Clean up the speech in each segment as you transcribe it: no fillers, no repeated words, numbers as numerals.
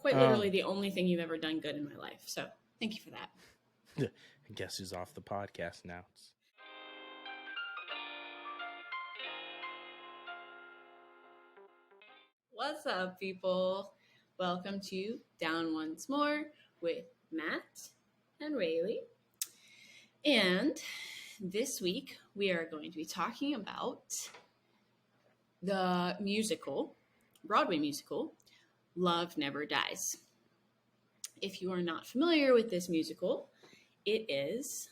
quite literally the only thing you've ever done good in my life. So thank you for that. I guess who's off the podcast now? What's up, people? Welcome to Down Once More with Matt and Raley. And this week we are going to be talking about the Broadway musical, Love Never Dies. If you are not familiar with this musical, it is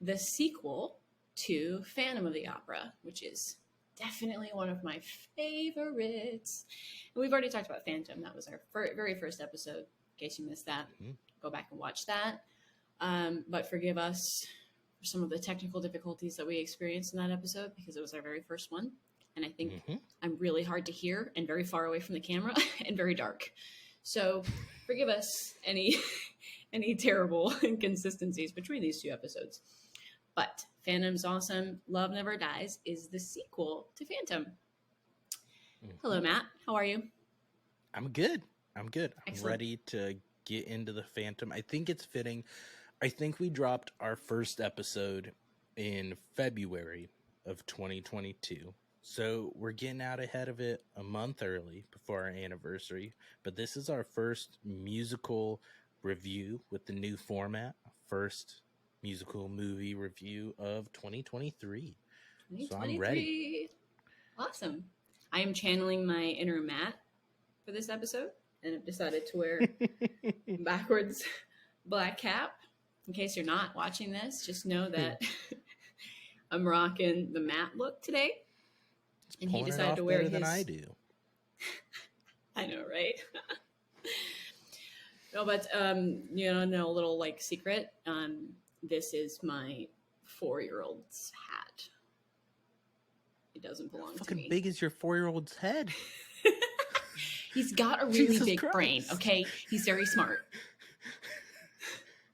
the sequel to Phantom of the Opera, which is definitely one of my favorites. And we've already talked about Phantom. That was our very first episode. In case you missed that, go back and watch that. But forgive us for some of the technical difficulties that we experienced in that episode because it was our very first one. And I think I'm really hard to hear and very far away from the camera and very dark. So forgive us any terrible inconsistencies between these two episodes. But Phantom's awesome. Love Never Dies is the sequel to Phantom. Hello, Matt. How are you? I'm good. Excellent. I'm ready to get into the Phantom. I think it's fitting. I think we dropped our first episode in February of 2022. So we're getting out ahead of it a month early before our anniversary. But this is our first musical review with the new format. First musical movie review of 2023. So I'm ready. Awesome. I am channeling my inner Matt for this episode and have decided to wear backwards black cap. In case you're not watching this, just know that I'm rocking the Matt look today. And he decided to wear his than I do. I know, right? No, but no little like secret. This is my 4-year-old's hat. It doesn't belong to me. Fucking big is your 4-year-old's head? He's got a really big brain, okay? He's very smart.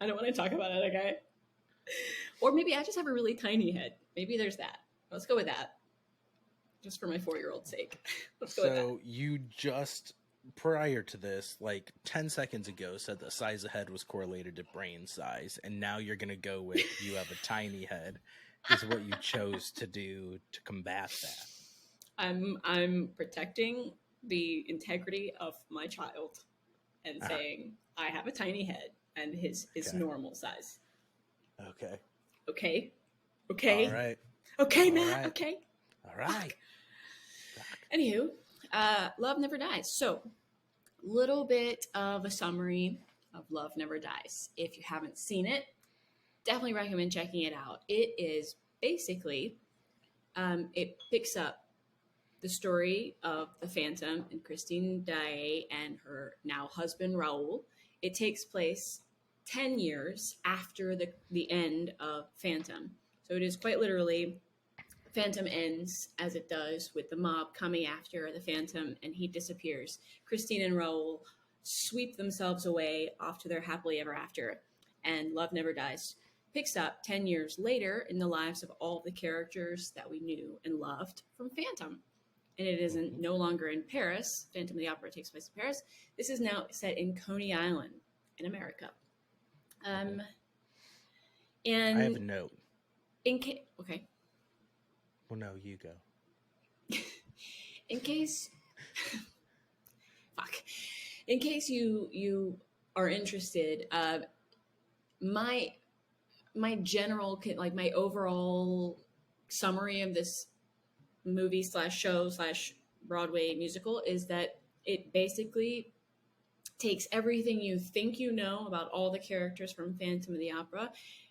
I don't want to talk about it, okay? Or maybe I just have a really tiny head. Maybe there's that. Let's go with that. Just for my 4-year-old's sake. Let's go with that. So you just, prior to this, like 10 seconds ago, said the size of head was correlated to brain size, and now you're going to go with you have a tiny head, is what you chose to do to combat that. I'm protecting the integrity of my child and saying I have a tiny head and his normal size. Okay. All right. Okay, Matt. Right. Okay. All right. Anywho, Love Never Dies. So, little bit of a summary of Love Never Dies. If you haven't seen it, definitely recommend checking it out. It is basically, it picks up the story of the Phantom and Christine Daae and her now husband Raul. It takes place 10 years after the end of Phantom. So it is quite literally, Phantom ends as it does with the mob coming after the Phantom and he disappears. Christine and Raul sweep themselves away off to their happily ever after. And Love Never Dies picks up 10 years later in the lives of all the characters that we knew and loved from Phantom. And it isn't no longer in Paris. Phantom of the Opera takes place in Paris. This is now set in Coney Island in America. And I have a note. Okay. Well, no, you go. In case you are interested, my general, like my overall summary of this movie / show / Broadway musical is that it basically takes everything you think you know about all the characters from Phantom of the Opera,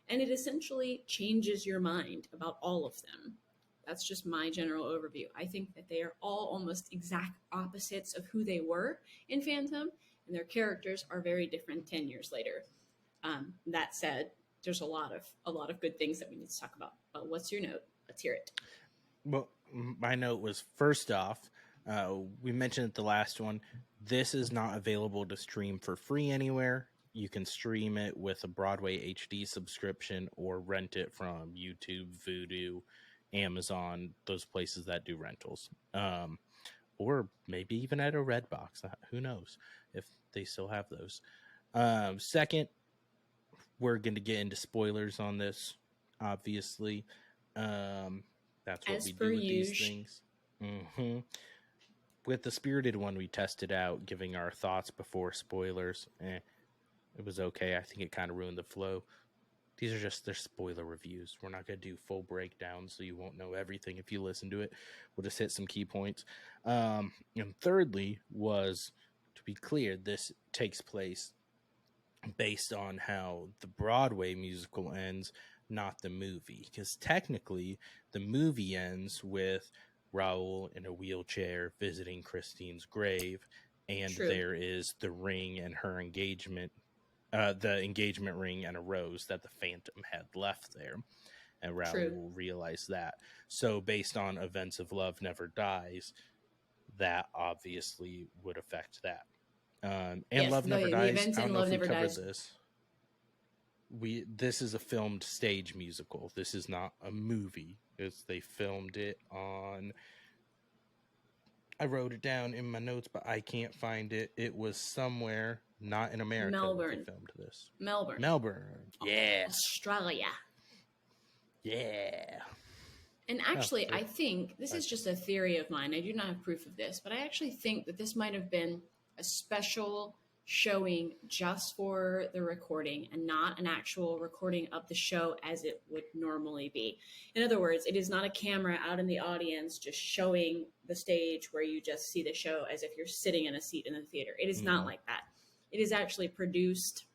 and it essentially changes your mind about all of them. That's just my general overview. I think that they are all almost exact opposites of who they were in Phantom, and their characters are very different 10 years later. That said, there's a lot of good things that we need to talk about. But what's your note? Let's hear it. Well, my note was, first off, we mentioned it the last one, this is not available to stream for free anywhere. You can stream it with a Broadway HD subscription or rent it from YouTube, Vudu, Amazon, those places that do rentals. Or maybe even at a Redbox. Who knows? if they still have those. Second, we're going to get into spoilers on this, obviously. That's what As we per do with these usual. things. Mm-hmm. With the Spirited one, we tested out giving our thoughts before spoilers. It was okay. I think it kind of ruined the flow. These are just their spoiler reviews. We're not going to do full breakdowns, so you won't know everything if you listen to it. We'll just hit some key points. And thirdly was, to be clear, this takes place based on how the Broadway musical ends, not the movie. Because technically, the movie ends with Raul in a wheelchair visiting Christine's grave, and True. there is the ring and her engagement, the engagement ring and a rose that the Phantom had left there. And Raul True. realized that. So, based on events of Love Never Dies, that obviously would affect that. And Yes, Love Never the Dies. events I don't in know Love if we Never covered Dies. this. This is a filmed stage musical. This is not a movie. They filmed it on. I wrote it down in my notes, but I can't find it. It was somewhere not in America that they filmed this. Melbourne. Yeah. Australia. Yeah. And actually, I think this is just a theory of mine. I do not have proof of this, but I actually think that this might have been a special showing just for the recording and not an actual recording of the show as it would normally be. In other words, it is not a camera out in the audience just showing the stage where you just see the show as if you're sitting in a seat in the theater. It is not like that. It is actually produced,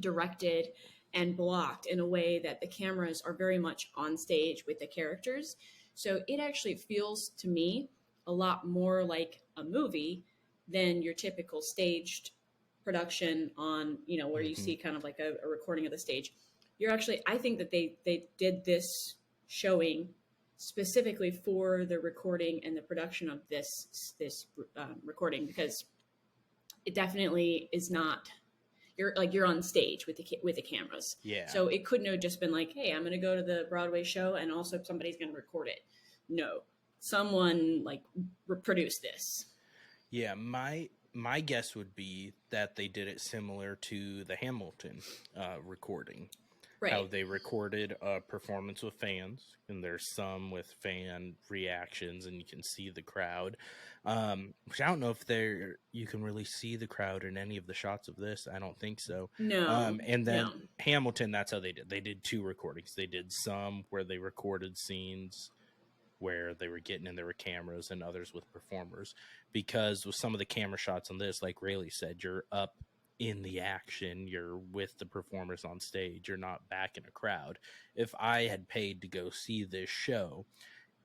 directed, and blocked in a way that the cameras are very much on stage with the characters. So it actually feels to me a lot more like a movie than your typical staged production on, where you see kind of like a recording of the stage. I think that they did this showing specifically for the recording and the production of this recording, because it definitely is not, you're on stage with the cameras. Yeah. So it couldn't have just been like, hey, I'm going to go to the Broadway show and also somebody's going to record it. No, someone produced this. Yeah, my guess would be that they did it similar to the Hamilton recording. Right. How they recorded a performance with fans, and there's some with fan reactions, and you can see the crowd. Which I don't know if you can really see the crowd in any of the shots of this. I don't think so. No. And then Hamilton, that's how they did. They did two recordings. They did some where they recorded scenes where they were getting in there with cameras, and others with performers. Because with some of the camera shots on this, like Raley said, you're up in the action, you're with the performers on stage, you're not back in a crowd. If I had paid to go see this show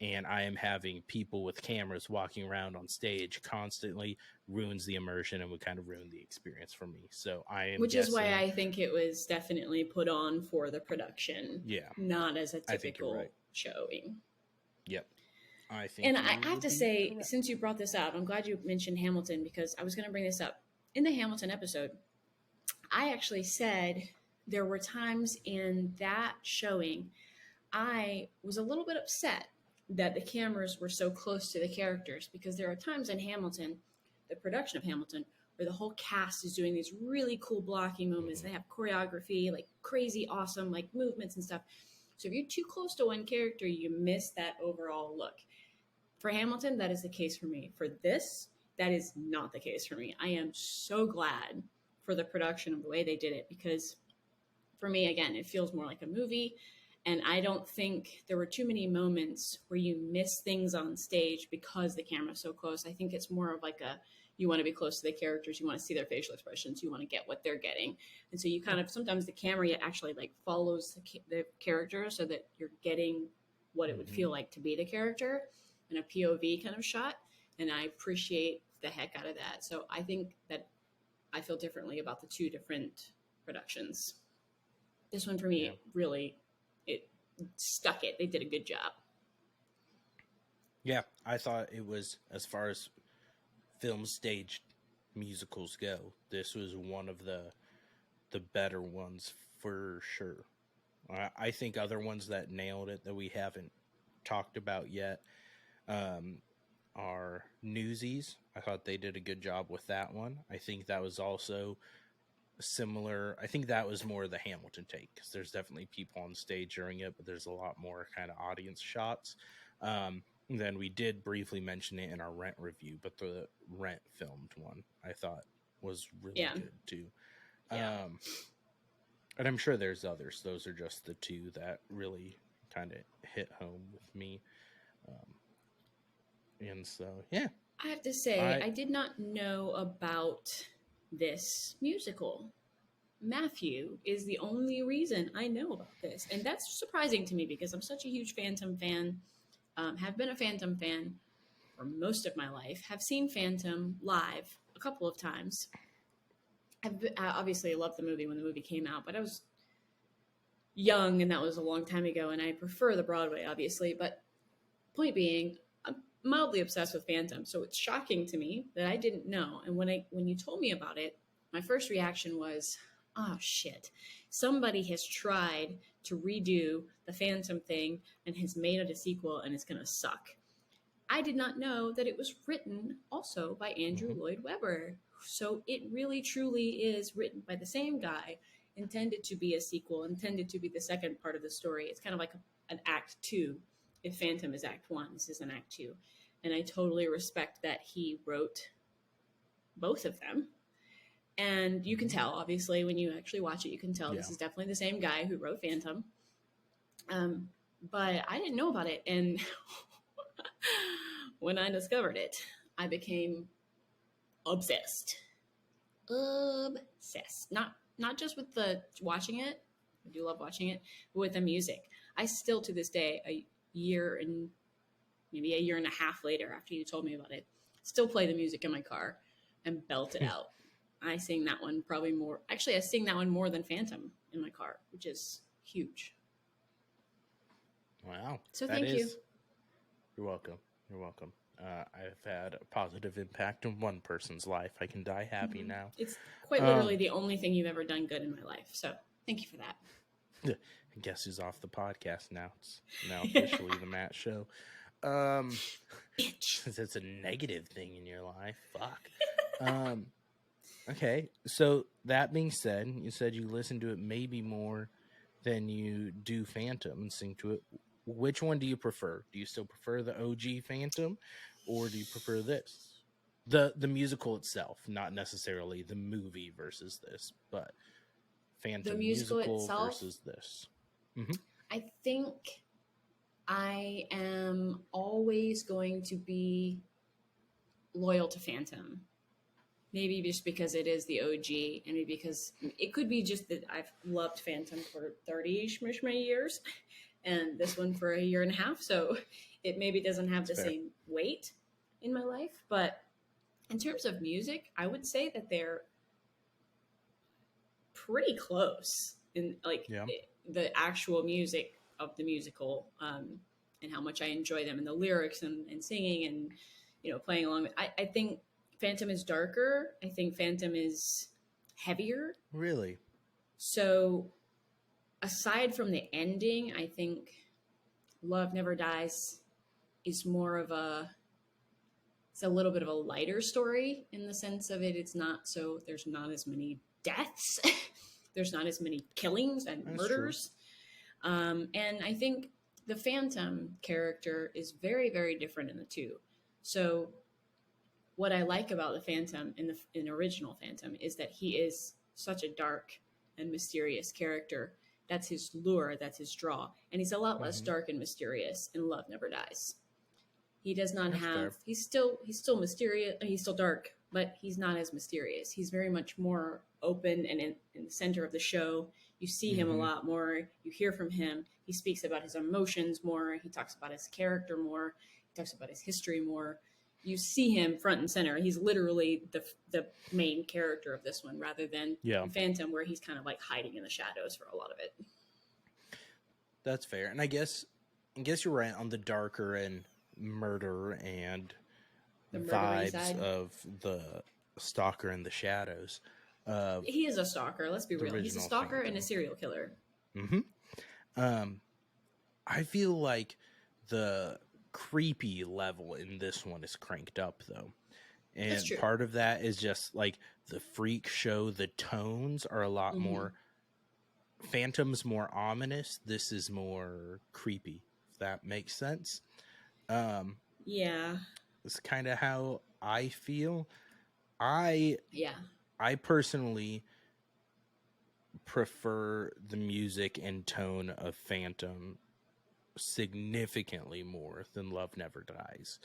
and I am having people with cameras walking around on stage constantly, ruins the immersion and would kind of ruin the experience for me. So Which is why I think it was definitely put on for the production. Yeah. Not as a typical showing. Yep. I think. And I have to say, since you brought this up, I'm glad you mentioned Hamilton, because I was going to bring this up. In the Hamilton episode, I actually said there were times in that showing I was a little bit upset that the cameras were so close to the characters, because there are times in Hamilton, the production of Hamilton, where the whole cast is doing these really cool blocking moments. They have choreography, crazy, awesome, movements and stuff. So if you're too close to one character, you miss that overall look. For Hamilton, that is the case for me. For this, that is not the case for me. I am so glad for the production of the way they did it, because for me, again, it feels more like a movie. And I don't think there were too many moments where you miss things on stage because the camera's so close. I think it's more of you want to be close to the characters. You want to see their facial expressions. You want to get what they're getting. And so you kind of, sometimes the camera actually follows the character so that you're getting what it would feel like to be the character in a POV kind of shot. And I appreciate the heck out of that. So I think that I feel differently about the two different productions. This one for me, really, it stuck it. They did a good job. Yeah, I thought it was, as far as film staged musicals go, this was one of the better ones for sure. I think other ones that nailed it that we haven't talked about yet are Newsies. I thought they did a good job with that one. I think that was also similar. I think that was more the Hamilton take, because there's definitely people on stage during it, but there's a lot more kind of audience shots. Then we did briefly mention it in our Rent review, but the Rent filmed one I thought was really good too. Yeah. And I'm sure there's others. Those are just the two that really kind of hit home with me. And so, yeah. I have to say, I did not know about this musical. Matthew is the only reason I know about this. And that's surprising to me because I'm such a huge Phantom fan. Have been a Phantom fan for most of my life. Have seen Phantom live a couple of times. Obviously, I loved the movie when the movie came out, but I was young and that was a long time ago, and I prefer the Broadway, obviously. But point being, I'm mildly obsessed with Phantom, so it's shocking to me that I didn't know. And when you told me about it, my first reaction was, oh shit, somebody has tried to redo the Phantom thing and has made it a sequel and it's gonna suck. I did not know that it was written also by Andrew Lloyd Webber. So it really truly is written by the same guy, intended to be a sequel, intended to be the second part of the story. It's kind of like an act two. If Phantom is act one, this is an act two. And I totally respect that he wrote both of them. And you can tell, obviously, when you actually watch it, you can tell this is definitely the same guy who wrote Phantom. But I didn't know about it. And when I discovered it, I became obsessed. Obsessed. Not just with the watching it. I do love watching it, but with the music. I still, to this day, a year and maybe a year and a half later after you told me about it, still play the music in my car and belt it out. I sing that one probably more. Actually, I sing that one more than Phantom in my car, which is huge. Wow. So thank you. You're welcome. You're welcome. I've had a positive impact in one person's life. I can die happy now. It's quite literally the only thing you've ever done good in my life. So thank you for that. I guess who's off the podcast now? It's now officially the Matt Show. It's a negative thing in your life. Fuck. Okay. So that being said, you said you listen to it maybe more than you do Phantom and sing to it. Which one do you prefer? Do you still prefer the OG Phantom, or do you prefer this? The musical itself, not necessarily the movie versus this, but Phantom the musical itself versus this. I think I am always going to be loyal to Phantom. Maybe just because it is the OG, and maybe because it could be just that I've loved Phantom for 30-ish years, and this one for a year and a half, so it maybe doesn't have the same weight in my life. But in terms of music, I would say that they're pretty close in the actual music of the musical, and how much I enjoy them, and the lyrics and singing and playing along with. I think Phantom is darker. I think Phantom is heavier. Really? So aside from the ending, I think Love Never Dies is more of it's a little bit of a lighter story in the sense of it's not so, there's not as many deaths. There's not as many killings and murders. And I think the Phantom character is very, very different in the two. So what I like about the Phantom in original Phantom is that he is such a dark and mysterious character. That's his lure, that's his draw. And he's a lot less dark and mysterious in Love Never Dies. He does not he's still mysterious, he's still dark, but he's not as mysterious. He's very much more open and in the center of the show. You see him a lot more, you hear from him. He speaks about his emotions more, he talks about his character more, he talks about his history more. You see him front and center. He's literally the main character of this one, rather than Phantom, where he's kind of like hiding in the shadows for a lot of it. That's fair, and I guess you're right on the darker and murder and the vibes side of the stalker in the shadows. He is a stalker. Let's be real. He's a stalker Phantom. And a serial killer. I feel like the creepy level in this one is cranked up, though. That's And true. part of that is just like the freak show, the tones are a lot more. Phantom's more ominous. This is more creepy, if that makes sense. Yeah. It's kind of how I feel. I personally prefer the music and tone of Phantom significantly more than Love Never Dies.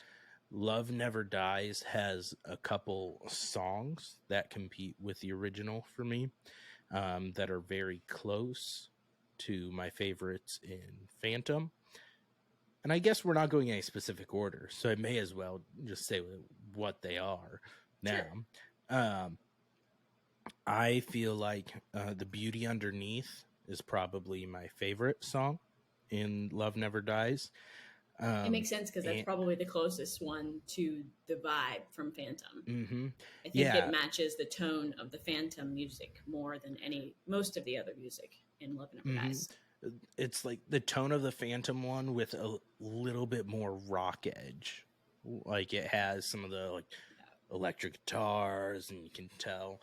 Love Never Dies has a couple songs that compete with the original for me, that are very close to my favorites in Phantom. And I guess we're not going in a specific order, so I may as well just say what they are now. Sure. I feel like The Beauty Underneath is probably my favorite song in Love Never Dies. It makes sense because that's probably the closest one to the vibe from Phantom. Mm-hmm. I think it matches the tone of the Phantom music more than most of the other music in Love Never Dies. It's like the tone of the Phantom one with a little bit more rock edge. Like it has some of the like electric guitars, and you can tell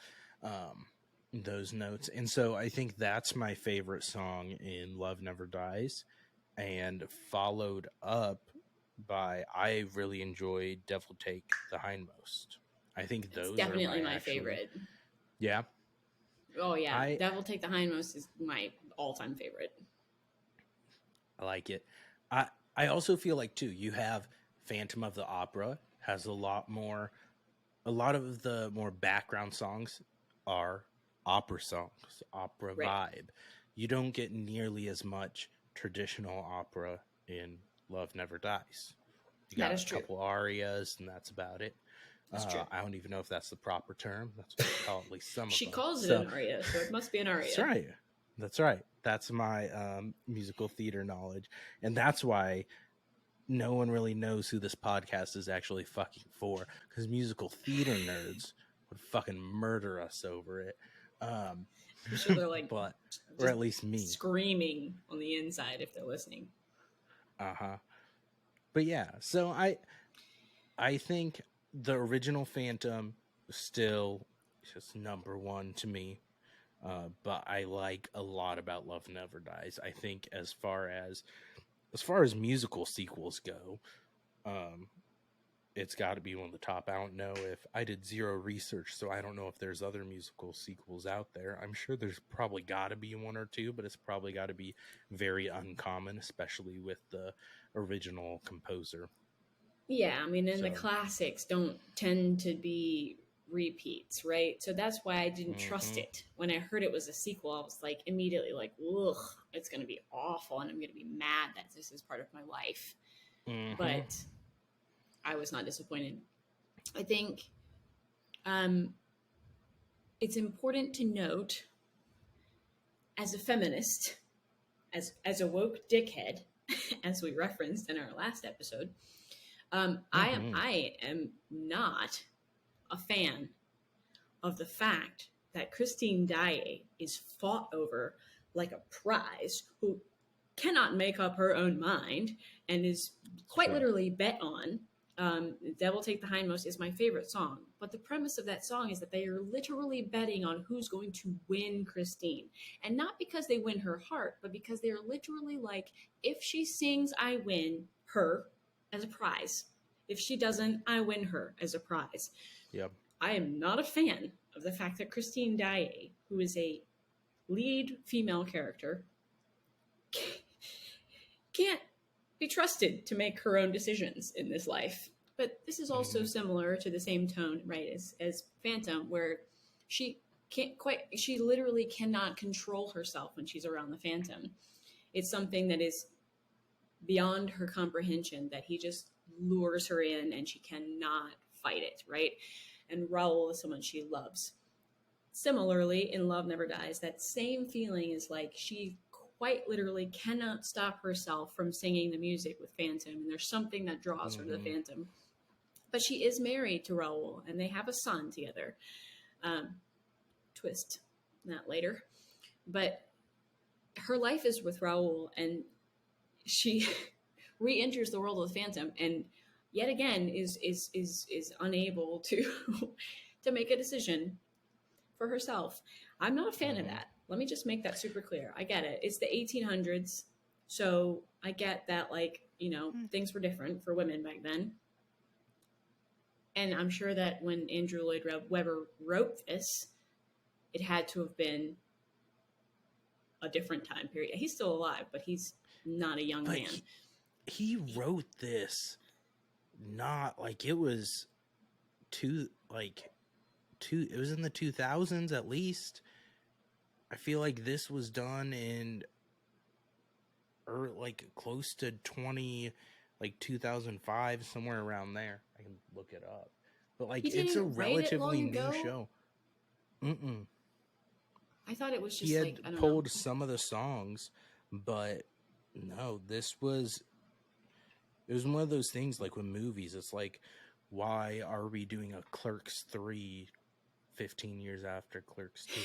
those notes. And so I think that's my favorite song in Love Never Dies, and followed up by I really enjoyed Devil Take the Hindmost. I think those definitely are my favorite. Yeah. Oh yeah, Devil Take the Hindmost is my all-time favorite. I like it. I also feel like too, you have Phantom of the Opera has a lot of the more background songs are opera songs, opera vibe. You don't get nearly as much traditional opera in Love Never Dies. You got a couple arias, and that's about it. That's true. I don't even know if that's the proper term. That's what we call at least some of them. She calls it an aria, so it must be an aria. That's right. That's right. That's my musical theater knowledge. And that's why no one really knows who this podcast is actually fucking for, because musical theater nerds would fucking murder us over it. I'm sure they're like, or at least me, screaming on the inside if they're listening. But yeah, so I think the original Phantom still is number one to me. But I like a lot about Love Never Dies. I think as far as musical sequels go, it's got to be one of the top. I don't know if I did zero research, so I don't know if there's other musical sequels out there. I'm sure there's probably got to be one or two, but it's probably got to be very uncommon, especially with the original composer. Yeah, I mean, the classics don't tend to be repeats, right? So that's why I didn't trust it. When I heard it was a sequel, I was like immediately like, ugh, it's going to be awful, and I'm going to be mad that this is part of my life. But I was not disappointed. I think it's important to note, as a feminist, as a woke dickhead, as we referenced in our last episode, I am not a fan of the fact that Christine Daae is fought over like a prize, who cannot make up her own mind and is quite literally bet on. Devil Take the Hindmost is my favorite song, but the premise of that song is that they are literally betting on who's going to win Christine, and not because they win her heart, but because they're literally like, if she sings, I win her as a prize. If she doesn't, I win her as a prize. Yep. I am not a fan of the fact that Christine Daae, who is a lead female character, can't be trusted to make her own decisions in this life. But this is also similar to the same tone, right, as Phantom, where she literally cannot control herself when she's around the Phantom. It's something that is beyond her comprehension, that he just lures her in and she cannot fight it, right? And Raul is someone she loves. Similarly, in Love Never Dies, that same feeling is like she quite literally cannot stop herself from singing the music with Phantom, and there's something that draws her to the Phantom. But she is married to Raul, and they have a son together. Twist that later. But her life is with Raul, and she re-enters the world of the Phantom, and yet again is unable to to make a decision for herself. I'm not a fan of Mm-hmm. that. Let me just make that super clear. I get it. It's the 1800s, so I get that, like, things were different for women back then. And I'm sure that when Andrew Lloyd Webber wrote this, it had to have been a different time period. He's still alive, but he's not a young But man. he wrote this not like it was it was in the 2000s at least. I feel like this was done in like close to 2005, somewhere around there. I can look it up. But like He it's a didn't write it relatively long new ago. show. Mm-mm. I thought it was He just had like, I don't know. pulled some of the songs, but no, it was one of those things like with movies. It's like, why are we doing a Clerks 3 15 years after Clerks 2?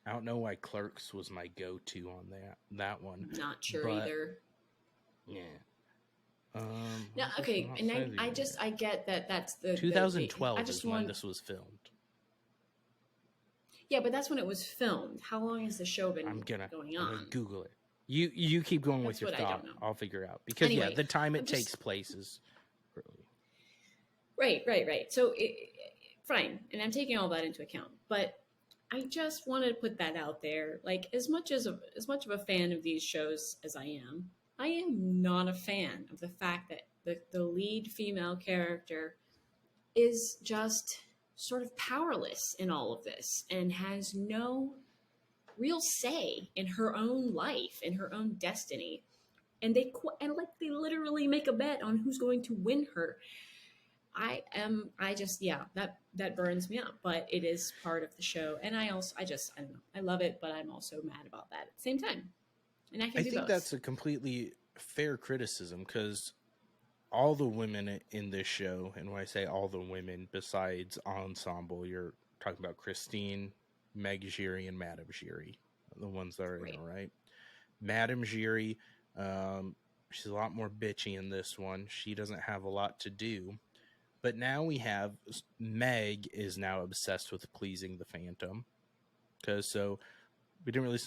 I don't know why Clerks was my go-to on that one. Not sure But either. yeah. No, okay, and I get that that's the 2012 I just is when want this was filmed. Yeah, but that's when it was filmed. How long has the show been going on? I'm gonna Google it. You keep going with your thought. I don't know. I'll figure it out because anyway, the time it takes place is really right. So fine, and I'm taking all that into account. But I just wanted to put that out there. Like, as much of a fan of these shows as I am not a fan of the fact that the lead female character is just sort of powerless in all of this and has no real say in her own life, in her own destiny. And they literally make a bet on who's going to win her. That burns me up, but it is part of the show. And I don't know. I love it, but I'm also mad about that at the same time. And I think both. That's a completely fair criticism because all the women in this show, and when I say all the women besides ensemble, you're talking about Christine, Meg Giry, and Madame Giry, the ones that are in it, right? Madame Giry, she's a lot more bitchy in this one. She doesn't have a lot to do. But now we have Meg is now obsessed with pleasing the Phantom. So we didn't really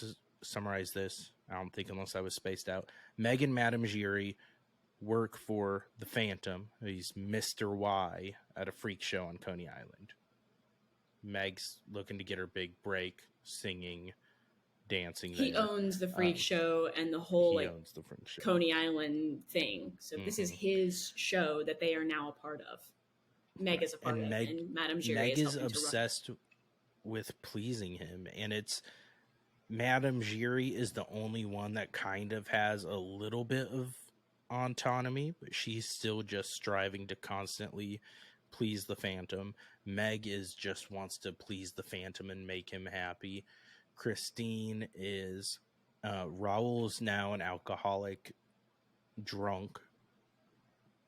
summarize this, I don't think, unless I was spaced out. Meg and Madame Giry work for the Phantom. He's Mr. Y at a freak show on Coney Island. Meg's looking to get her big break singing, dancing. He owns the freak show and the whole Coney Island thing. So this is his show that they are now a part of. Meg is a part of it, and Madame Giry Meg is obsessed with pleasing him, and it's Madame Giry is the only one that kind of has a little bit of autonomy, but she's still just striving to constantly please the Phantom. Meg just wants to please the Phantom and make him happy. Christine is Raul's now an alcoholic drunk,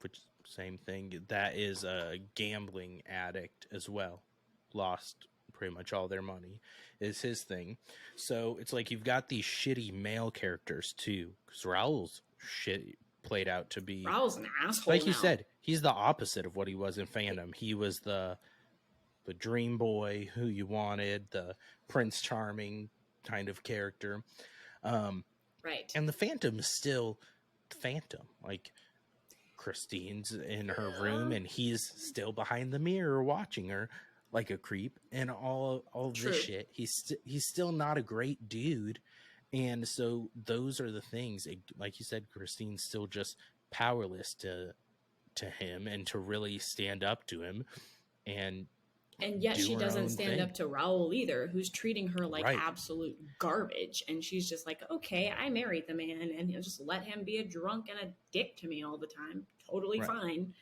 which same thing. That is a gambling addict as well. Lost pretty much all their money is his thing. So it's like you've got these shitty male characters too, because Raul's shit played out to be Raul's an asshole. Like you said, he's the opposite of what he was in Phantom. He was the dream boy who you wanted, the Prince Charming kind of character. Right. And the Phantom is still the Phantom. Like, Christine's in her room and he's still behind the mirror watching her like a creep and all this shit. He's still not a great dude. And so those are the things, like you said, Christine's still just powerless to him and to really stand up to him. And yet she doesn't stand up to Raul either, who's treating her like absolute garbage. And she's just like, okay, I married the man and he'll just let him be a drunk and a dick to me all the time. Totally fine.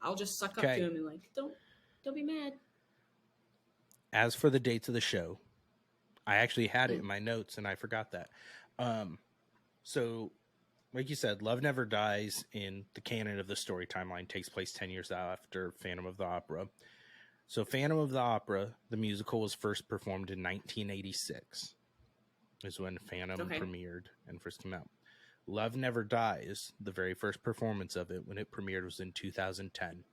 I'll just suck up to him and like, don't be mad. As for the dates of the show, I actually had it in my notes and I forgot that. So like you said, Love Never Dies in the canon of the story timeline takes place 10 years after Phantom of the Opera. So Phantom of the Opera, the musical, was first performed in 1986. Is when Phantom premiered and first came out. Love Never Dies, the very first performance of it when it premiered was in 2010.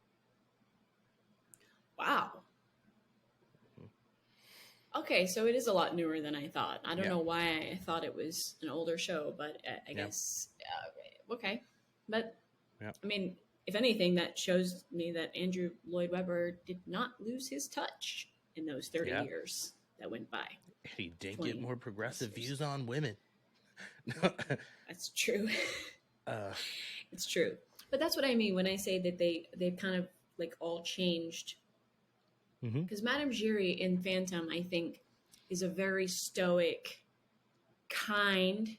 Wow. Okay, so it is a lot newer than I thought. I don't know why I thought it was an older show, but I guess okay. But I mean, if anything, that shows me that Andrew Lloyd Webber did not lose his touch in those 30 years that went by. He did get more progressive views on women. That's true. It's true. But that's what I mean when I say that they've kind of like all changed. Because Madame Giry in Phantom, I think, is a very stoic, kind,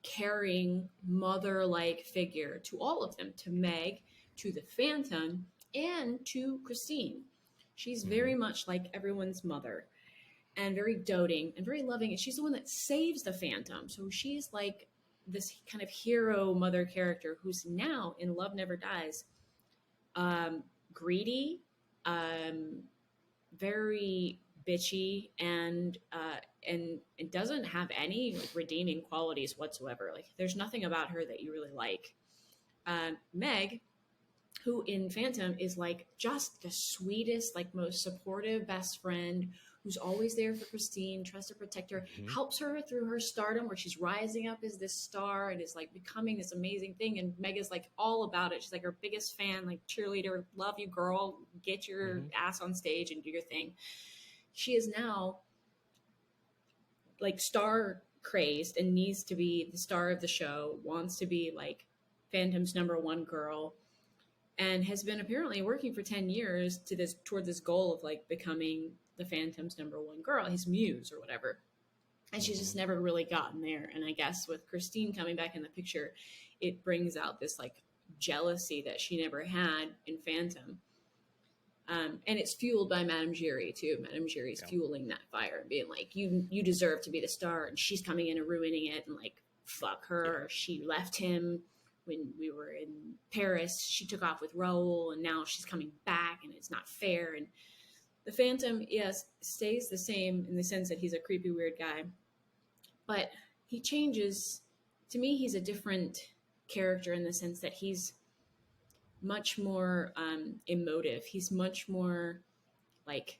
caring, mother-like figure to all of them, to Meg, to the Phantom, and to Christine. She's very much like everyone's mother, and very doting and very loving. And she's the one that saves the Phantom. So she's like this kind of hero mother character who's now in Love Never Dies, greedy, very bitchy, and it doesn't have any like redeeming qualities whatsoever. Like there's nothing about her that you really like. Meg, who in Phantom is like just the sweetest, like most supportive best friend, who's always there for Christine, tries to protect her, helps her through her stardom where she's rising up as this star and is like becoming this amazing thing. And Meg is like all about it. She's like her biggest fan, like cheerleader, love you girl, get your ass on stage and do your thing. She is now like star crazed and needs to be the star of the show, wants to be like Phantom's number one girl, and has been apparently working for 10 years toward this goal of like becoming the Phantom's number one girl, his muse or whatever. And she's just never really gotten there. And I guess with Christine coming back in the picture, it brings out this like jealousy that she never had in Phantom. And it's fueled by Madame Giry too. Madame Giry's fueling that fire and being like, you deserve to be the star. And she's coming in and ruining it and like, fuck her. She left him when we were in Paris. She took off with Raul and now she's coming back and it's not fair. And the Phantom, yes, stays the same in the sense that he's a creepy, weird guy. But he changes. To me, he's a different character in the sense that he's much more emotive. He's much more like,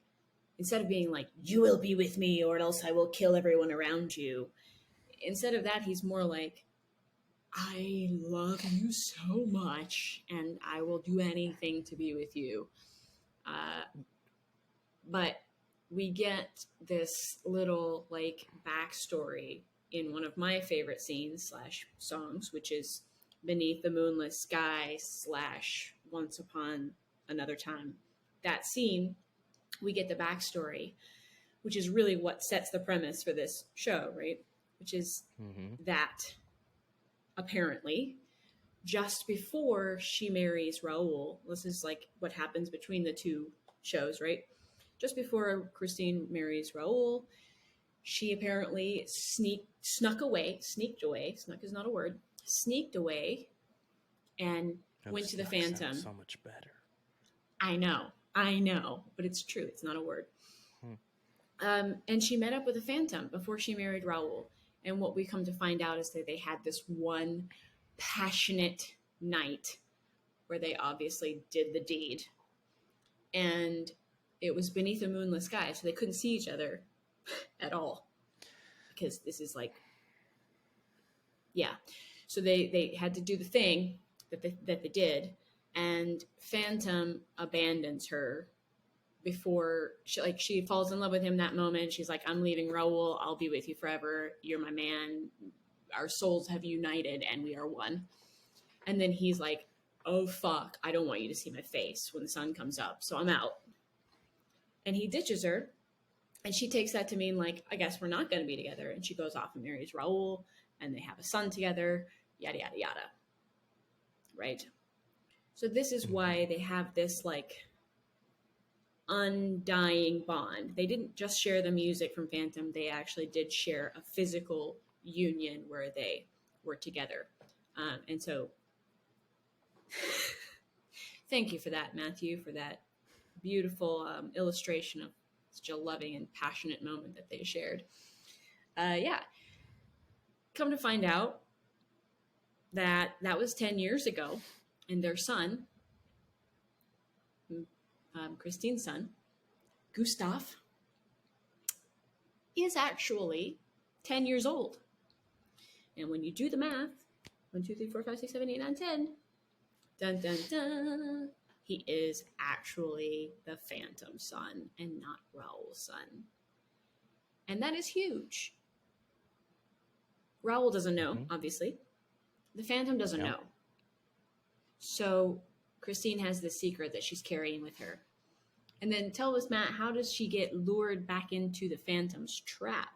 instead of being like, you will be with me or else I will kill everyone around you. Instead of that, he's more like, I love you so much and I will do anything to be with you. But we get this little like backstory in one of my favorite scenes / songs, which is Beneath the Moonless Sky / Once Upon Another Time. That scene, we get the backstory, which is really what sets the premise for this show, right? Which is that apparently just before she marries Raul, this is like what happens between the two shows, right? Just before Christine marries Raul, she apparently snuck away, snuck is not a word, sneaked away and went to the Phantom. So much better. I know, but it's true. It's not a word. And she met up with the Phantom before she married Raul. And what we come to find out is that they had this one passionate night where they obviously did the deed. And it was beneath a moonless sky, so they couldn't see each other at all. Because this is like, yeah. So they had to do the thing that they did, and Phantom abandons her before she falls in love with him that moment. She's like, I'm leaving Raul. I'll be with you forever. You're my man. Our souls have united and we are one. And then he's like, oh, fuck. I don't want you to see my face when the sun comes up. So I'm out. And he ditches her. And she takes that to mean like, I guess we're not going to be together. And she goes off and marries Raul and they have a son together, yada, yada, yada. Right. So this is why they have this like undying bond. They didn't just share the music from Phantom. They actually did share a physical union where they were together. And so thank you for that, Matthew, for that beautiful illustration of such a loving and passionate moment that they shared. Yeah. Come to find out, that was 10 years ago, and their son, Christine's son, Gustav, is actually 10 years old. And when you do the math, 1, 2, 3, 4, 5, 6, 7, 8, 9, 10, dun dun dun, he is actually the Phantom son and not Raul's son. And that is huge. Raul doesn't know, obviously. The Phantom doesn't know. So Christine has this secret that she's carrying with her. And then tell us, Matt, how does she get lured back into the Phantom's trap?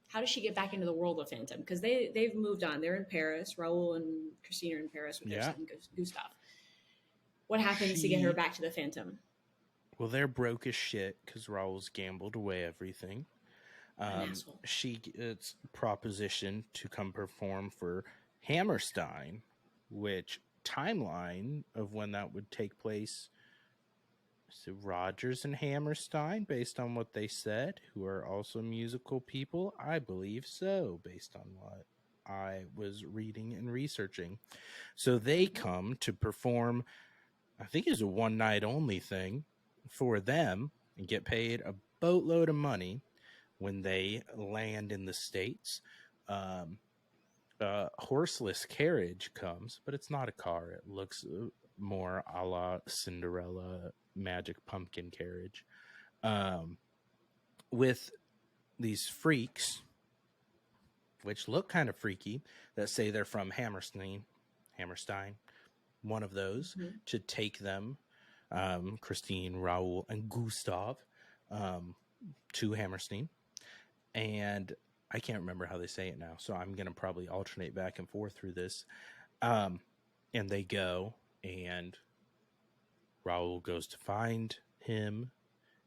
How does she get back into the world of Phantom? Because they've moved on. They're in Paris. Raul and Christine are in Paris with their son, Gustav. What happens to get her back to the Phantom? Well, they're broke as shit because Raul's gambled away everything. She gets propositioned to come perform for Hammerstein, which timeline of when that would take place. So Rogers and Hammerstein, based on what they said, who are also musical people, I believe so, based on what I was reading and researching. So they come to perform, I think it's a one night only thing for them, and get paid a boatload of money. When they land in the States, a horseless carriage comes, but it's not a car. It looks more a la Cinderella magic pumpkin carriage, with these freaks, which look kind of freaky, that say they're from Hammerstein, one of those, to take them, Christine, Raul, and Gustav, to Hammerstein. And I can't remember how they say it now, so I'm going to probably alternate back and forth through this. And they go, and Raul goes to find him,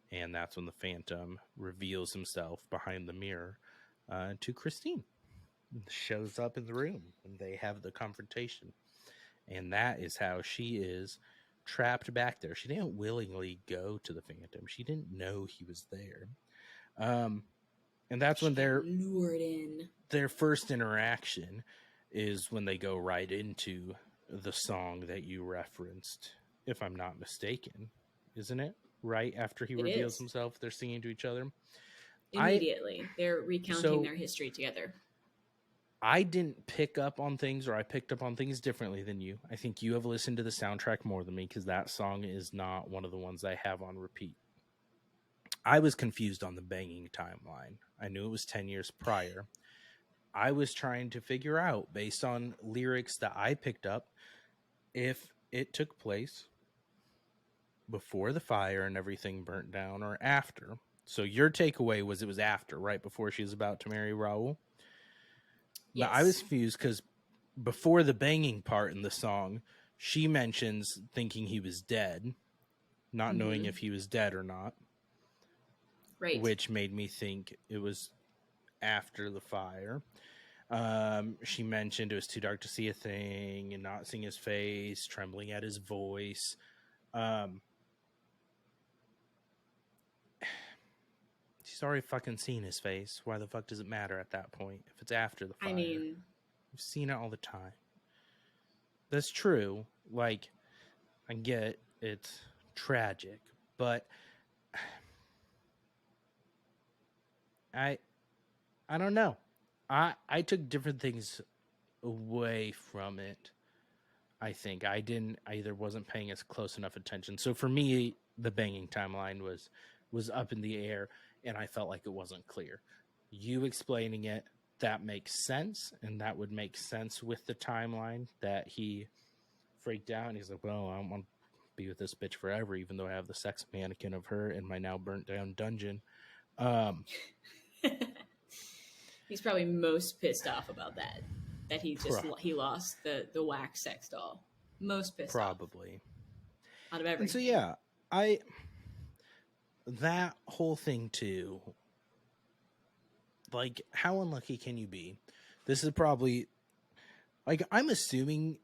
and that's when the Phantom reveals himself behind the mirror to Christine. Shows up in the room, and they have the confrontation. And that is how she is trapped back there. She didn't willingly go to the Phantom. She didn't know he was there. And that's when they're lured in. Their first interaction is when they go right into the song that you referenced, if I'm not mistaken. Isn't it? Right after he reveals himself, they're singing to each other. Immediately. They're recounting their history together. I didn't pick up on things, or I picked up on things differently than you. I think you have listened to the soundtrack more than me, because that song is not one of the ones I have on repeat. I was confused on the banging timeline. I knew it was 10 years prior. I was trying to figure out, based on lyrics that I picked up, if it took place before the fire and everything burnt down or after. So your takeaway was it was after, right before she was about to marry Raul? Yes. But I was confused because before the banging part in the song, she mentions thinking he was dead, not knowing if he was dead or not. Right. Which made me think it was after the fire. She mentioned it was too dark to see a thing and not seeing his face, trembling at his voice. She's already fucking seen his face. Why the fuck does it matter at that point if it's after the fire? I mean, we've seen it all the time. That's true. Like, I get it's tragic, but I don't know. I took different things away from it. I think I either wasn't paying as close enough attention. So for me, the banging timeline was up in the air, and I felt like it wasn't clear. You explaining it, that makes sense, and that would make sense with the timeline that he freaked out and he's like, well, I don't want to be with this bitch forever, even though I have the sex mannequin of her in my now burnt down dungeon. He's probably most pissed off about that he lost the wax sex doll. Most pissed probably off out of everything. And so yeah, that whole thing too, like, how unlucky can you be? This is probably, like, I'm assuming,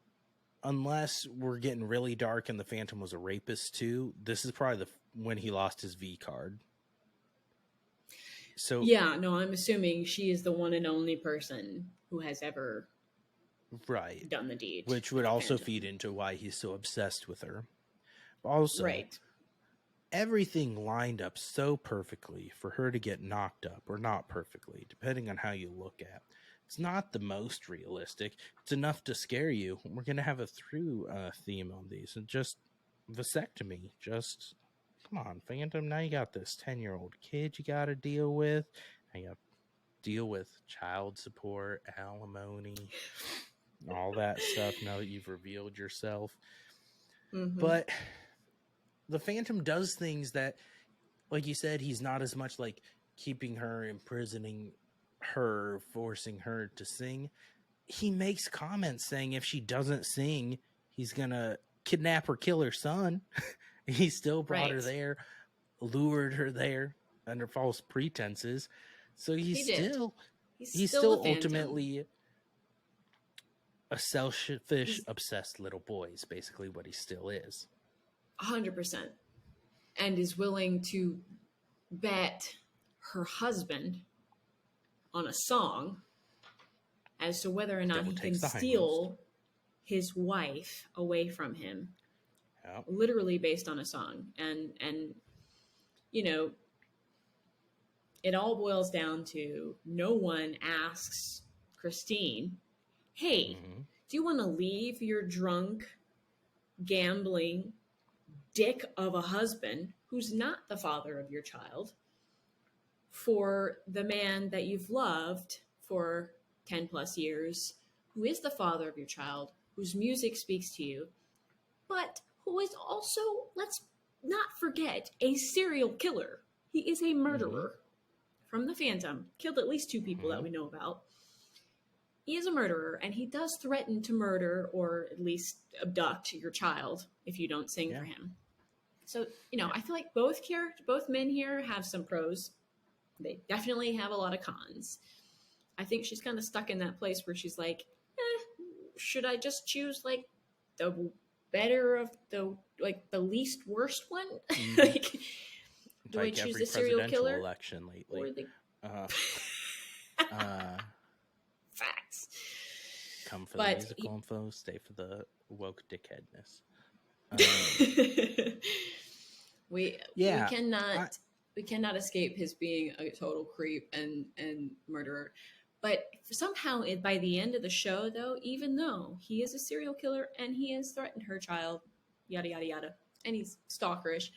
unless we're getting really dark and the Phantom was a rapist too, this is probably when he lost his V card. So yeah, no, I'm assuming she is the one and only person who has ever right, done the deed. which would also feed into why he's so obsessed with her. Also, right. everything lined up so perfectly for her to get knocked up, or not perfectly, depending on how you look at. It's not the most realistic. It's enough to scare you. We're gonna have a through theme on these, and just vasectomy. Just come on, Phantom. Now you got this 10-year-old kid you got to deal with. Now you got to deal with child support, alimony, all that stuff. Now that you've revealed yourself, but the Phantom does things that, like you said, he's not as much like keeping her, imprisoning her, forcing her to sing. He makes comments saying if she doesn't sing, he's gonna kidnap or kill her son. He still brought her there, lured her there under false pretenses. So he's still ultimately a selfish, obsessed little boy is basically what he still is. 100%. And is willing to bet her husband on a song as to whether or not he can steal his wife away from him. Yep. Literally based on a song. And you know, it all boils down to no one asks Christine, hey, do you want to leave your drunk, gambling dick of a husband who's not the father of your child for the man that you've loved for 10 plus years, who is the father of your child, whose music speaks to you, but who is also, let's not forget, a serial killer. He is a murderer from the Phantom, killed at least 2 people that we know about. He is a murderer, and he does threaten to murder or at least abduct your child if you don't sing for him. So, I feel like both men here have some pros. They definitely have a lot of cons. I think she's kind of stuck in that place where she's like, should I just choose like the better of the least worst one? Do I choose the serial killer election lately? Or the... Facts. Come for the musical info, stay for the woke dickheadness. We cannot escape his being a total creep and murderer. But somehow, by the end of the show, though, even though he is a serial killer and he has threatened her child, yada yada yada, and he's stalkerish,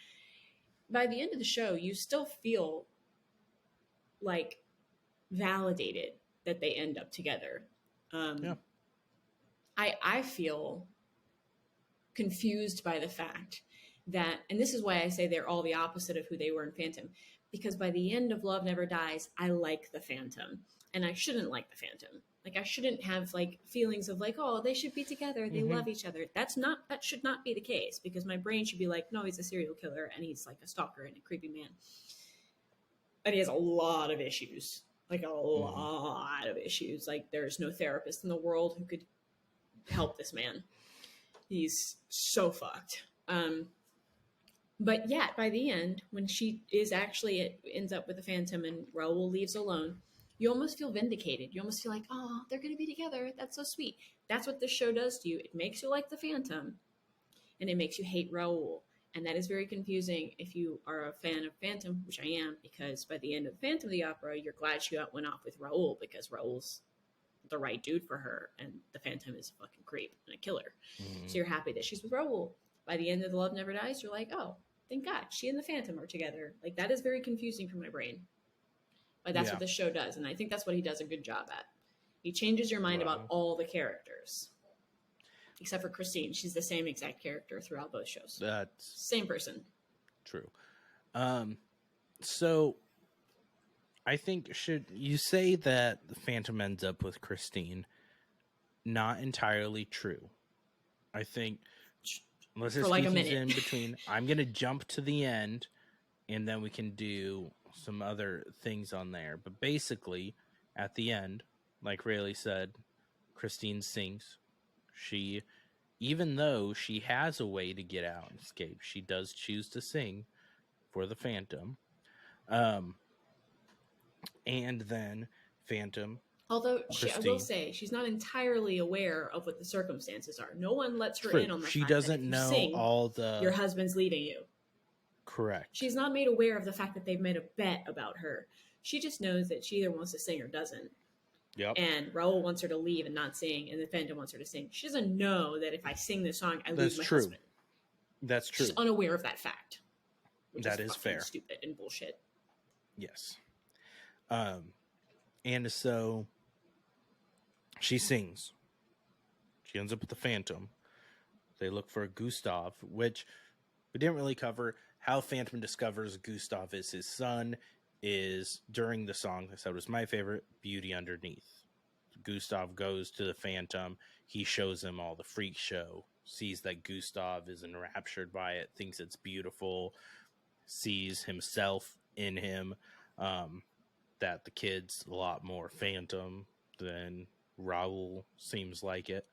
by the end of the show, you still feel like validated that they end up together. I feel confused by the fact that, and this is why I say they're all the opposite of who they were in Phantom, because by the end of Love Never Dies, I like the Phantom, and I shouldn't like the Phantom. Like, I shouldn't have like feelings of like, oh, they should be together, they love each other. That should not be the case, because my brain should be like, no, he's a serial killer and he's like a stalker and a creepy man, and he has a lot of issues. Like a lot of issues. Like, there's no therapist in the world who could help this man. He's so fucked. But yeah, by the end, when she is actually ends up with the Phantom and Raul leaves alone, you almost feel vindicated. You almost feel like, oh, they're going to be together. That's so sweet. That's what this show does to you. It makes you like the Phantom, and it makes you hate Raul. And that is very confusing if you are a fan of Phantom, which I am, because by the end of Phantom of the Opera, you're glad she went off with Raul, because Raul's the right dude for her, and the Phantom is a fucking creep and a killer. So you're happy that she's with Raul. By the end of The Love Never Dies, you're like, oh, thank God, she and the Phantom are together. Like, that is very confusing for my brain. But that's what the show does, and I think that's what he does a good job at. He changes your mind about all the characters. Except for Christine. She's the same exact character throughout both shows. That's same person. True. So I think, should you say that the Phantom ends up with Christine? Not entirely true. I think, let's just like keep a these minute in between. I'm going to jump to the end, and then we can do some other things on there. But basically, at the end, like Raley said, Christine sings. She, even though she has a way to get out and escape, she does choose to sing for the Phantom. And then Phantom Although I will Christine. say she's not entirely aware of what the circumstances are. No one lets her True. in on the She fact that doesn't if you know sing, all the your husband's leaving you. correct. She's not made aware of the fact that they've made a bet about her. She just knows that she either wants to sing or doesn't. Yep. And Raul wants her to leave and not sing, and the Phantom wants her to sing. She doesn't know that if I sing this song, I lose my husband. That's true. She's unaware of that fact. Which that is fair. Stupid and bullshit. Yes. And so she sings. She ends up with the Phantom. They look for Gustav, which we didn't really cover. How Phantom discovers Gustav is his son is during the song. I said was my favorite, Beauty Underneath. Gustav goes to the Phantom. He shows him all the freak show, sees that Gustav is enraptured by it, thinks it's beautiful, sees himself in him, that the kid's a lot more Phantom than Raul seems like it.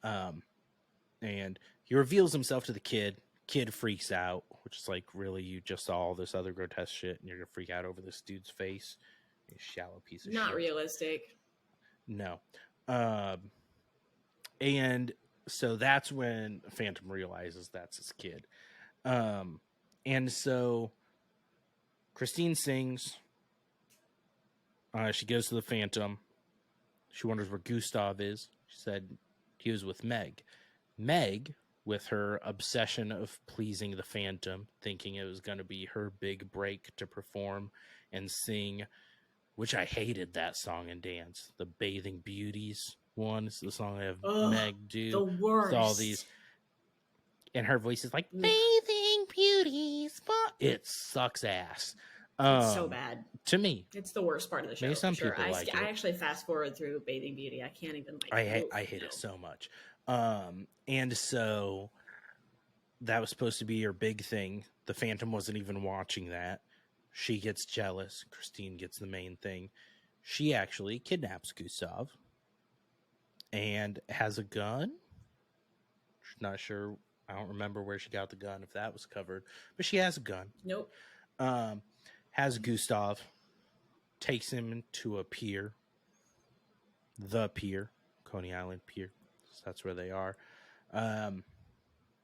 And he reveals himself to the kid. Kid freaks out, which is like, really, you just saw all this other grotesque shit and you're gonna freak out over this dude's face? You shallow piece of shit. Not realistic. No. And so that's when Phantom realizes that's his kid. And so Christine sings. She goes to the Phantom. She wonders where Gustav is. She said he was with Meg. Meg, with her obsession of pleasing the Phantom, thinking it was going to be her big break to perform and sing, which I hated that song and dance. The Bathing Beauties one is the song I have Meg do. The worst. With all these. And her voice is like, Bathing Beauties. It sucks ass. It's so bad. To me. It's the worst part of the show. Maybe some people like it. I actually fast forward through Bathing Beauty. I can't even I hate it so much. And so that was supposed to be her big thing. The Phantom wasn't even watching that. She gets jealous. Christine gets the main thing. She actually kidnaps Gustav and has a gun. Not sure. I don't remember where she got the gun, if that was covered. But she has a gun. Nope. Has Gustav, takes him to a pier. The pier. Coney Island Pier. So that's where they are.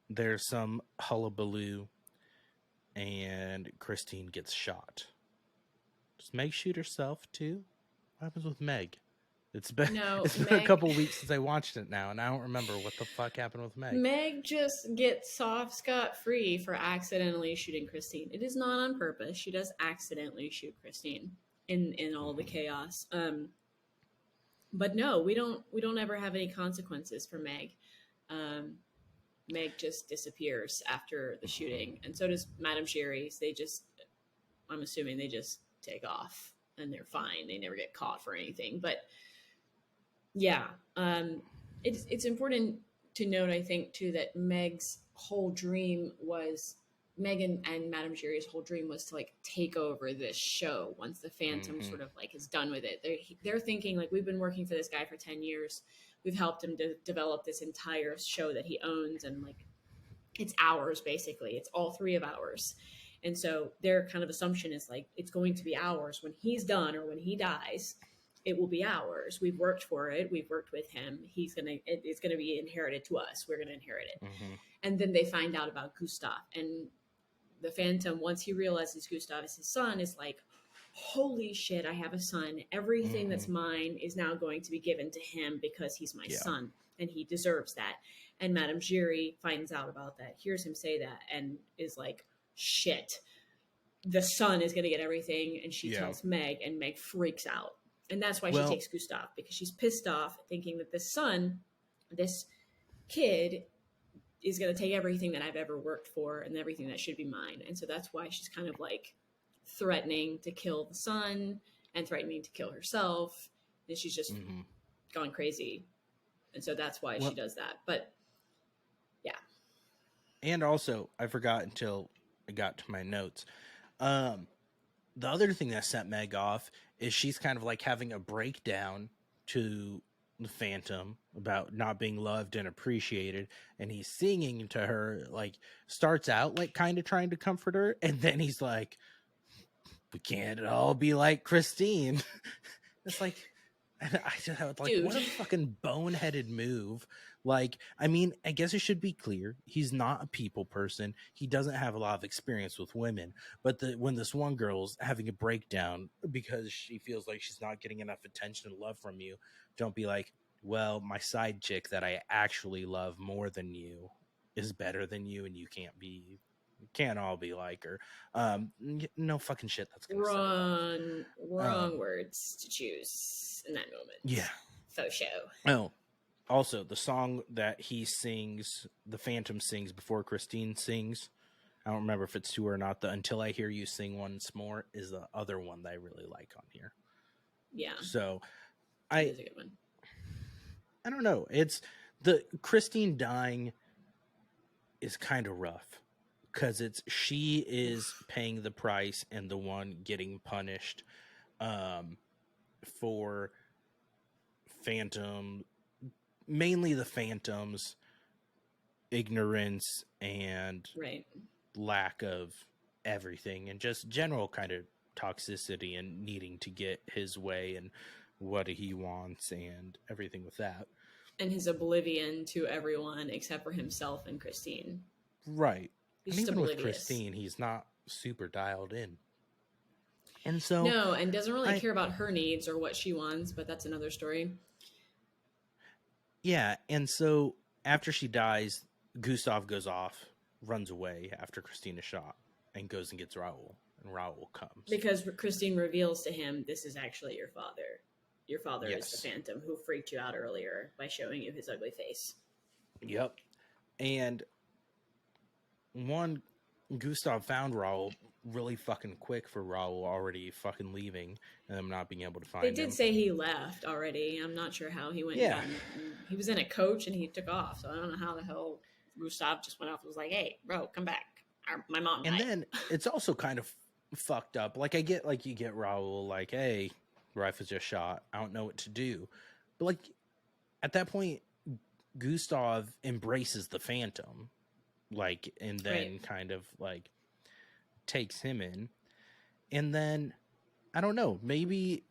There's some hullabaloo. And Christine gets shot. Does Meg shoot herself too? What happens with Meg? It's been a couple weeks since I watched it now, and I don't remember what the fuck happened with Meg. Meg just gets off scot-free for accidentally shooting Christine. It is not on purpose. She does accidentally shoot Christine in all the chaos. But no, we don't ever have any consequences for Meg. Meg just disappears after the shooting, and so does Madame Sherry's. I'm assuming they just take off and they're fine. They never get caught for anything. But yeah, it's important to note, I think, too, that Meg's whole dream was Megan and Madame Sherry's whole dream was to like take over this show once the Phantom sort of like is done with it. They're thinking like, we've been working for this guy for 10 years. We've helped him to develop this entire show that he owns, and like it's ours basically. It's all three of ours. And so their kind of assumption is like, it's going to be ours when he's done or when he dies. It will be ours. We've worked for it. We've worked with him. It's going to be inherited to us. We're going to inherit it. Mm-hmm. And then they find out about Gustav, and the Phantom, once he realizes Gustav is his son, is like, holy shit, I have a son. Everything that's mine is now going to be given to him because he's my son, and he deserves that. And Madame Giry finds out about that, hears him say that, and is like, shit, the son is going to get everything. And she tells Meg, and Meg freaks out. And that's why she takes Gustav, because she's pissed off thinking that this kid is going to take everything that I've ever worked for and everything that should be mine. And so that's why she's kind of like threatening to kill the son and threatening to kill herself. And she's just gone crazy. And so that's why she does that. But yeah. And also, I forgot until I got to my notes. The other thing that set Meg off is she's kind of like having a breakdown to the Phantom about not being loved and appreciated, and he's singing to her, like starts out like kind of trying to comfort her, and then he's like, we can't all be like Christine. It's like, And I just was like, Dude. what a fucking boneheaded move. Like, I mean, I guess it should be clear. He's not a people person. He doesn't have a lot of experience with women. But when this one girl's having a breakdown because she feels like she's not getting enough attention and love from you, don't be like, well, my side chick that I actually love more than you is better than you, and you can't all be like her. No fucking shit. That's gonna set her off. Wrong words to choose in that moment. Yeah. Faux show. Oh, also the song that he sings, the Phantom sings before Christine sings. I don't remember if it's to her or not. The "Until I Hear You Sing Once More" is the other one that I really like on here. Yeah. So That is a good one. I don't know. It's the Christine dying is kind of rough because she is paying the price and the one getting punished for Phantom, mainly the Phantom's ignorance and lack of everything and just general kind of toxicity and needing to get his way and what he wants and everything with that. And his oblivion to everyone except for himself and Christine. Right. He's and just even oblivious. With Christine, he's not super dialed in. And so no, and doesn't really care about her needs or what she wants, but that's another story. Yeah, and so after she dies, Gustav goes off, runs away after Christine is shot, and goes and gets Raul. And Raul comes. Because Christine reveals to him, this is actually your father. Your father is the Phantom who freaked you out earlier by showing you his ugly face. Yep. And Gustav found Raul really fucking quick for Raul already fucking leaving and them not being able to find him. They did say he left already. I'm not sure how he went. Yeah. He was in a coach and he took off. So I don't know how the hell Gustav just went off and was like, hey, bro, come back. My mom died. And then it's also kind of fucked up. Like, I get, like, you get Raul, like, hey, Rife was just shot. I don't know what to do. But, like, at that point, Gustav embraces the Phantom. Like, and then kind of, like, takes him in. And then, I don't know, maybe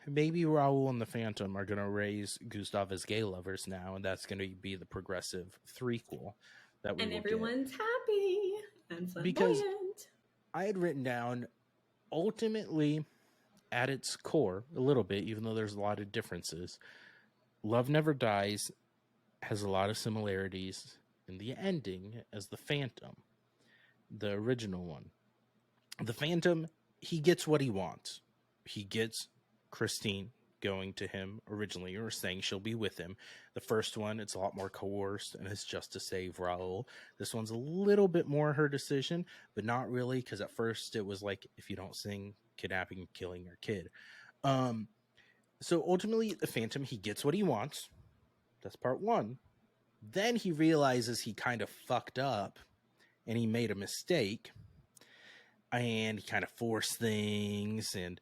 Raul and the Phantom are going to raise Gustav as gay lovers now, and that's going to be the progressive threequel that we will everyone's get. Happy and flamboyant. Because I had written down, ultimately, at its core, a little bit, even though there's a lot of differences, Love Never Dies has a lot of similarities in the ending as the Phantom, the original one. The Phantom, he gets what he wants. He gets Christine going to him originally, or saying she'll be with him. The first one, it's a lot more coerced, and it's just to save Raul. This one's a little bit more her decision, but not really, because at first it was like, if you don't sing, kidnapping and killing your kid. So ultimately, the Phantom, he gets what he wants. That's part one. Then he realizes he kind of fucked up, and he made a mistake, and he kind of forced things, and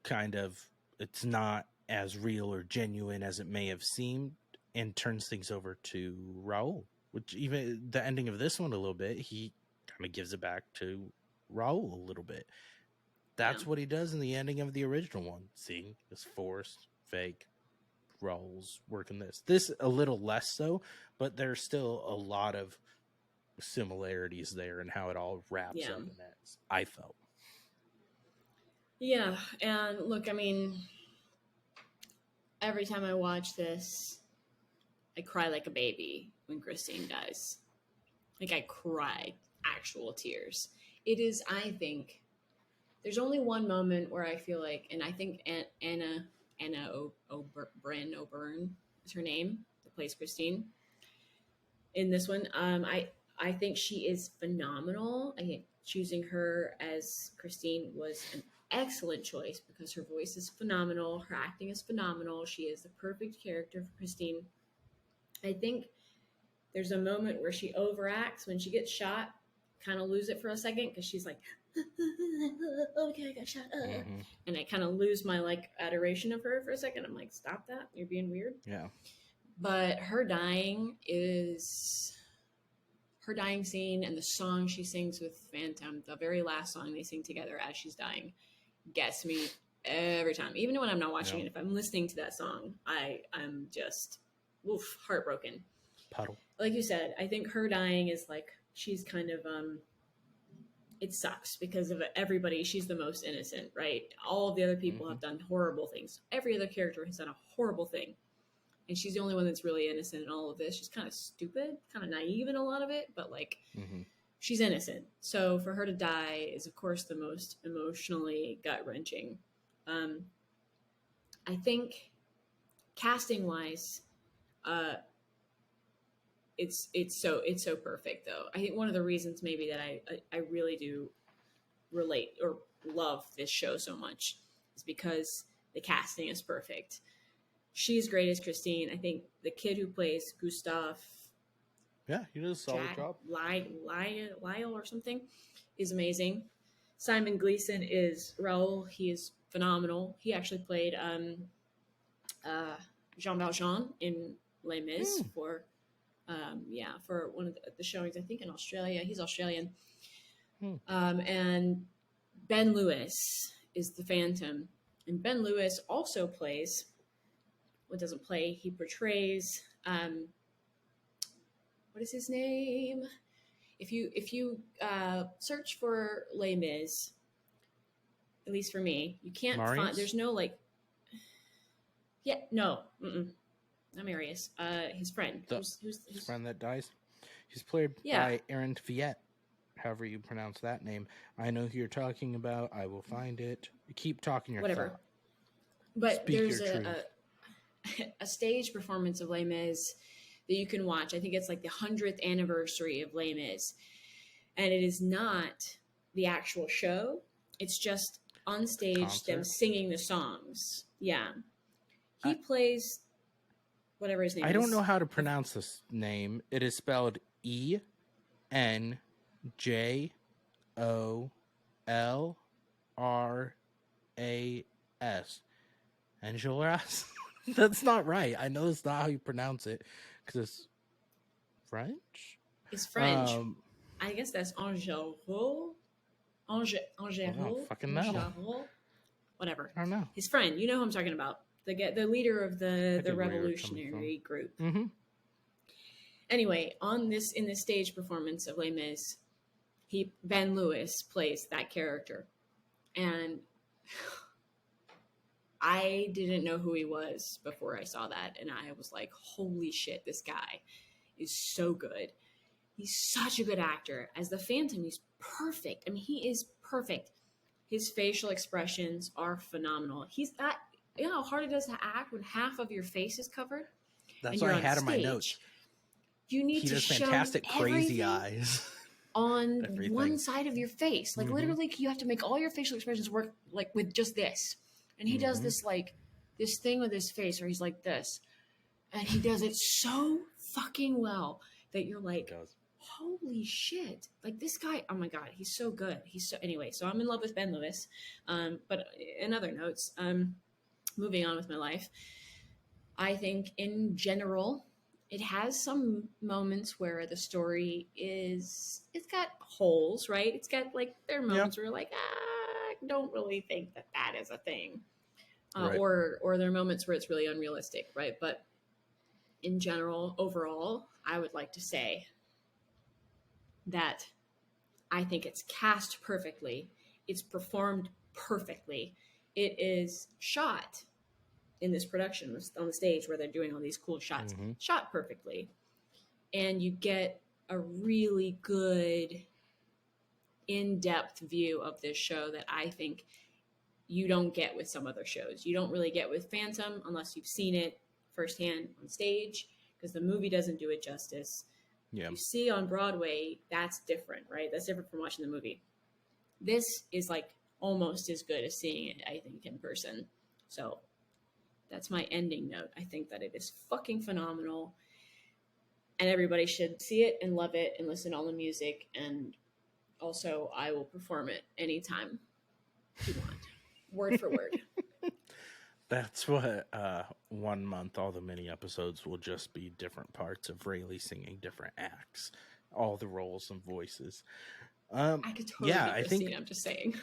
kind of it's not as real or genuine as it may have seemed, and turns things over to Raul, which even the ending of this one a little bit, he kind of gives it back to Raul a little bit. That's what he does in the ending of the original one. See, it's forced, fake. Raul's working this a little less so, but there's still a lot of similarities there and how it all wraps up in that, I felt. Yeah, and look, I mean, every time I watch this, I cry like a baby when Christine dies. Like, I cry actual tears. It is, I think, there's only one moment where I feel like, and I think Anna O'Byrne is her name, that plays Christine in this one. I think she is phenomenal. I think choosing her as Christine was an excellent choice because her voice is phenomenal. Her acting is phenomenal. She is the perfect character for Christine. I think there's a moment where she overacts when she gets shot, kind of lose it for a second because she's like, okay, I got shot up. Mm-hmm. And I kind of lose my like adoration of her for a second. I'm like, stop that. You're being weird. Yeah. But her dying scene and the song she sings with Phantom, the very last song they sing together as she's dying, gets me every time. Even when I'm not watching Yeah. it, if I'm listening to that song, I'm just heartbroken. Puddle. Like you said, I think her dying is like she's kind of it sucks because of everybody. She's the most innocent, right? All of the other people have done horrible things. Every other character has done a horrible thing. And she's the only one that's really innocent in all of this. She's kind of stupid, kind of naive in a lot of it, but like she's innocent. So for her to die is, of course, the most emotionally gut wrenching. I think casting wise, it's so perfect though. I think one of the reasons maybe that I really do relate or love this show so much is because the casting is perfect. She's great as Christine. I think the kid who plays Gustav, yeah, he does a solid job. Lyle or something, is amazing. Simon Gleason is Raul. He is phenomenal. He actually played Jean Valjean in Les Mis for one of the showings, I think in Australia. He's Australian. And Ben Lewis is the Phantom. And Ben Lewis also plays, he portrays, what is his name? If you search for Les Mis, at least for me, you can't find, there's no not Marius, his friend. Who's his friend that dies? He's played by Aaron Tveit, however you pronounce that name. I know who you're talking about. I will find it. Keep talking your whatever. thought. But Speak there's a stage performance of Les Mis that you can watch. I think it's like the 100th anniversary of Les Mis. And it is not the actual show. It's just on stage, them singing the songs. Yeah. He plays whatever his name is. I don't know how to pronounce this name. It is spelled ENJOLRS. Enjolras? That's not right. I know it's not how you pronounce it because it's French. It's French. I guess that's Angelo. Fucking know. Whatever. I don't know. His friend. You know who I'm talking about. The leader of the revolutionary group. Mm-hmm. Anyway, in this stage performance of Les Mis, Ben Lewis plays that character, and I didn't know who he was before I saw that, and I was like, holy shit, this guy is so good. He's such a good actor. As the Phantom, he's perfect. I mean, he is perfect. His facial expressions are phenomenal. He's that, you know how hard it is to act when half of your face is covered? That's what I had in my notes. You need to show fantastic crazy eyes on one side of your face. Like literally you have to make all your facial expressions work like with just this. And he does this this thing with his face where he's like this. And he does it so fucking well that you're like, holy shit. Like this guy, oh my God, he's so good. Anyway, so I'm in love with Ben Lewis. But in other notes, moving on with my life, I think in general, it has some moments where the story it's got holes, right? It's got there are moments where you're like, I don't really think that is a thing. Right. Or there are moments where it's really unrealistic, right? But in general, overall, I would like to say that I think it's cast perfectly. It's performed perfectly. It is shot in this production on the stage where they're doing all these cool shots, shot perfectly. And you get a really good in-depth view of this show that I think you don't get with some other shows. You don't really get with Phantom unless you've seen it firsthand on stage, because the movie doesn't do it justice. Yeah. You see on Broadway, that's different, right? That's different from watching the movie. This is almost as good as seeing it, I think, in person. So that's my ending note. I think that it is fucking phenomenal, and everybody should see it and love it and listen to all the music. And also, I will perform it anytime you want, word for word. That's what 1 month, all the mini episodes will just be different parts of Raley singing different acts, all the roles and voices. I could totally be Christine, I'm just saying.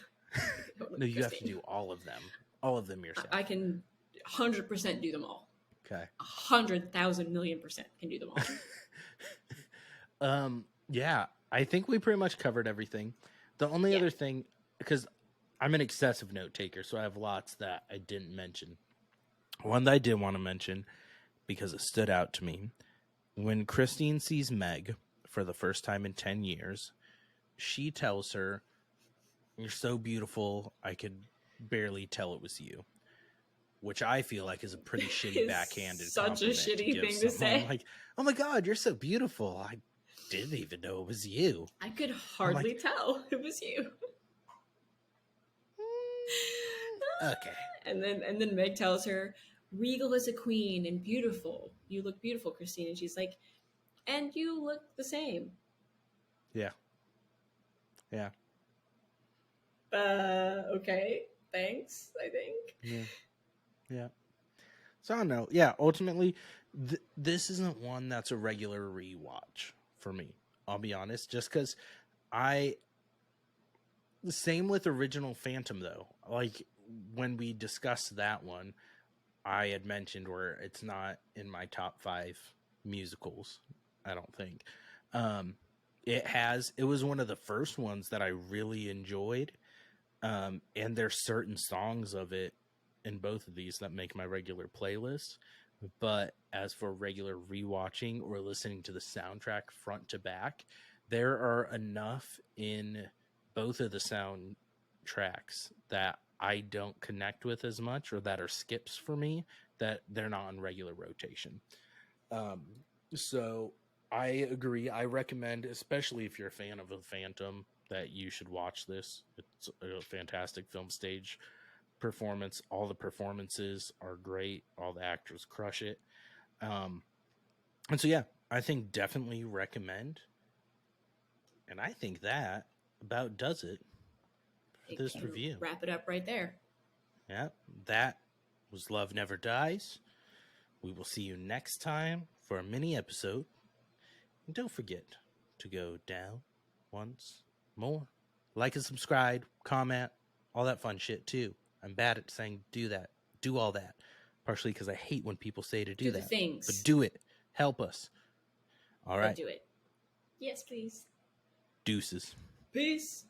No, you have to do all of them. All of them yourself. I can 100% do them all. Okay. 100,000,000,000% can do them all. Yeah, I think we pretty much covered everything. The only other thing, because I'm an excessive note taker, so I have lots that I didn't mention. One that I did want to mention, because it stood out to me, when Christine sees Meg for the first time in 10 years, she tells her, "You're so beautiful, I could barely tell it was you." Which I feel like is a pretty shitty backhanded such a compliment shitty to give thing to someone. say. Like, "Oh my God, you're so beautiful. I didn't even know it was you." I could hardly tell it was you. Okay. And then Meg tells her, "Regal as a queen and beautiful. You look beautiful, Christine." And she's like, "And you look the same." Yeah. Yeah. Okay. Thanks, I think. Yeah. Yeah. So I don't know. Yeah, ultimately, this isn't one that's a regular rewatch for me. I'll be honest, just because the same with original Phantom though. Like when we discussed that one, I had mentioned where it's not in my top 5 musicals. I don't think. It was one of the first ones that I really enjoyed. And there's certain songs of it in both of these that make my regular playlist. But as for regular rewatching or listening to the soundtrack front to back, there are enough in both of the soundtracks that I don't connect with as much, or that are skips for me, that they're not on regular rotation. So I agree. I recommend, especially if you're a fan of a Phantom, that you should watch this. It's a fantastic film stage performance. All the performances are great. All the actors crush it. And so, yeah, I think definitely recommend. And I think that about does it for this review. Wrap it up right there. Yeah, that was Love Never Dies. We will see you next time for a mini episode. And don't forget to go down once more. Like and subscribe, comment, all that fun shit too. I'm bad at saying do that. Do all that. Partially because I hate when people say to do that. The things. But do it. Help us. All right. But do it. Yes, please. Deuces. Peace.